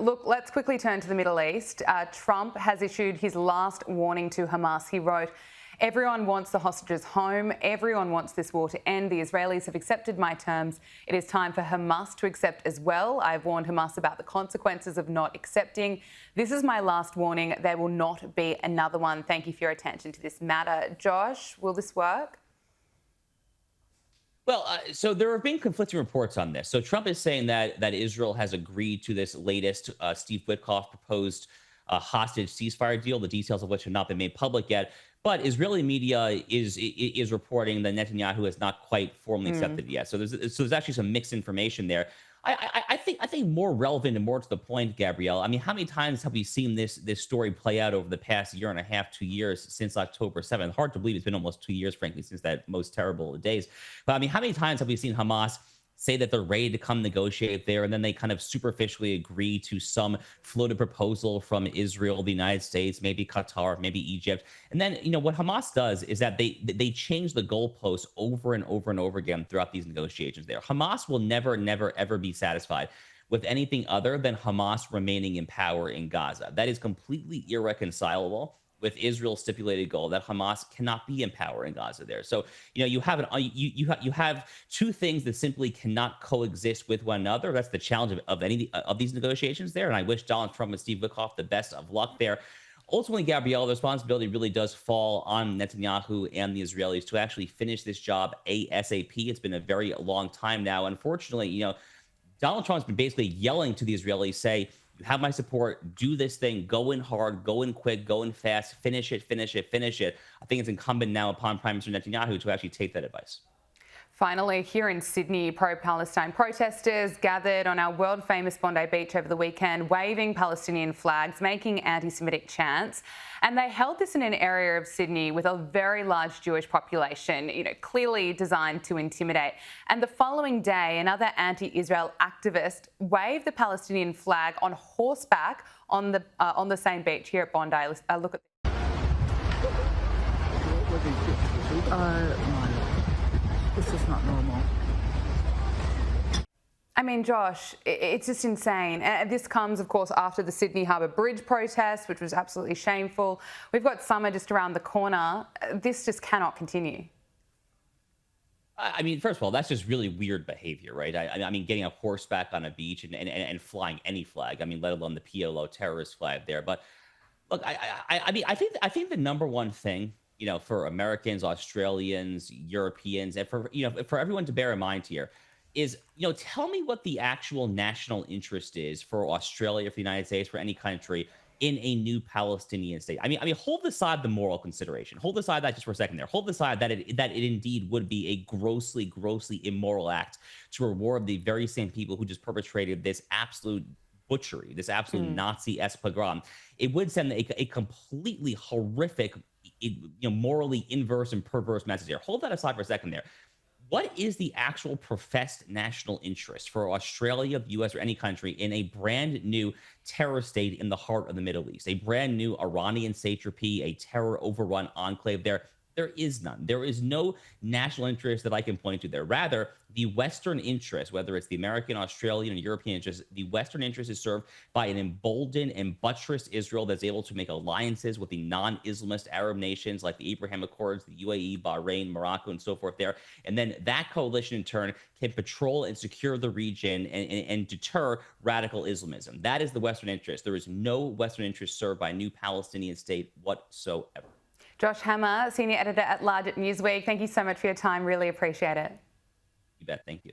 Look, let's quickly turn to the Middle East. Trump has issued his last warning to Hamas. He wrote, "Everyone wants the hostages home. Everyone wants this war to end. The Israelis have accepted my terms. It is time for Hamas to accept as well. I have warned Hamas about the consequences of not accepting. This is my last warning. There will not be another one. Thank you for your attention to this matter." Josh, will this work? Well, so there have been conflicting reports on this. So Trump is saying that Israel has agreed to this latest Steve Witkoff proposed hostage ceasefire deal, the details of which have not been made public yet. But Israeli media is reporting that Netanyahu has not quite formally accepted it yet. So there's actually some mixed information there. I think more relevant and more to the point, Gabrielle. I mean, how many times have we seen this story play out over the past year and a half, 2 years since October 7th? Hard to believe it's been almost 2 years, frankly, since that most terrible of days. But I mean, how many times have we seen Hamas say that they're ready to come negotiate there, and then they kind of superficially agree to some floated proposal from Israel, the United States, maybe Qatar, maybe Egypt, and then what Hamas does is that they change the goalposts over and over and over again throughout these negotiations. There, Hamas will never, never, ever be satisfied with anything other than Hamas remaining in power in Gaza. That is completely irreconcilable with Israel's stipulated goal that Hamas cannot be in power in Gaza there. So, you have you have two things that simply cannot coexist with one another. That's the challenge of any of these negotiations there. And I wish Donald Trump and Steve Witkoff the best of luck there. Ultimately, Gabrielle, the responsibility really does fall on Netanyahu and the Israelis to actually finish this job ASAP. It's been a very long time now. Unfortunately, Donald Trump's been basically yelling to the Israelis, say, "You have my support. Do this thing. Go in hard. Go in quick. Go in fast. Finish it. Finish it. Finish it." I think it's incumbent now upon Prime Minister Netanyahu to actually take that advice. Finally, here in Sydney, pro-Palestine protesters gathered on our world-famous Bondi Beach over the weekend, waving Palestinian flags, making anti-Semitic chants. And they held this in an area of Sydney with a very large Jewish population, clearly designed to intimidate. And the following day, another anti-Israel activist waved the Palestinian flag on horseback on the same beach here at Bondi. Look at this is not normal. I mean, Josh, it's just insane. And this comes, of course, after the Sydney Harbour Bridge protest, which was absolutely shameful. We've got summer just around the corner. This just cannot continue. I mean, first of all, that's just really weird behavior, right? I mean, getting a horseback on a beach and flying any flag. I mean, let alone the PLO terrorist flag there. But look, I think the number one thing, for Americans, Australians, Europeans, and for everyone to bear in mind here is, tell me what the actual national interest is for Australia, for the United States, for any country in a new Palestinian state. I mean, hold aside the moral consideration. Hold aside that just for a second there. Hold aside that it indeed would be a grossly, grossly immoral act to reward the very same people who just perpetrated this absolute butchery, this absolute Nazi-esque pogrom. It would send a completely horrific, morally inverse and perverse message there. Hold that aside for a second there. What is the actual professed national interest for Australia, the U.S., or any country in a brand new terror state in the heart of the Middle East? A brand new Iranian satrapy, a terror overrun enclave there? There is none. There is no national interest that I can point to there. Rather, the Western interest, whether it's the American, Australian, and European interest, the Western interest is served by an emboldened and buttressed Israel that's able to make alliances with the non-Islamist Arab nations like the Abraham Accords, the UAE, Bahrain, Morocco, and so forth there. And then that coalition, in turn, can patrol and secure the region and deter radical Islamism. That is the Western interest. There is no Western interest served by a new Palestinian state whatsoever. Josh Hammer, Senior Editor at Large at Newsweek, thank you so much for your time. Really appreciate it. You bet. Thank you.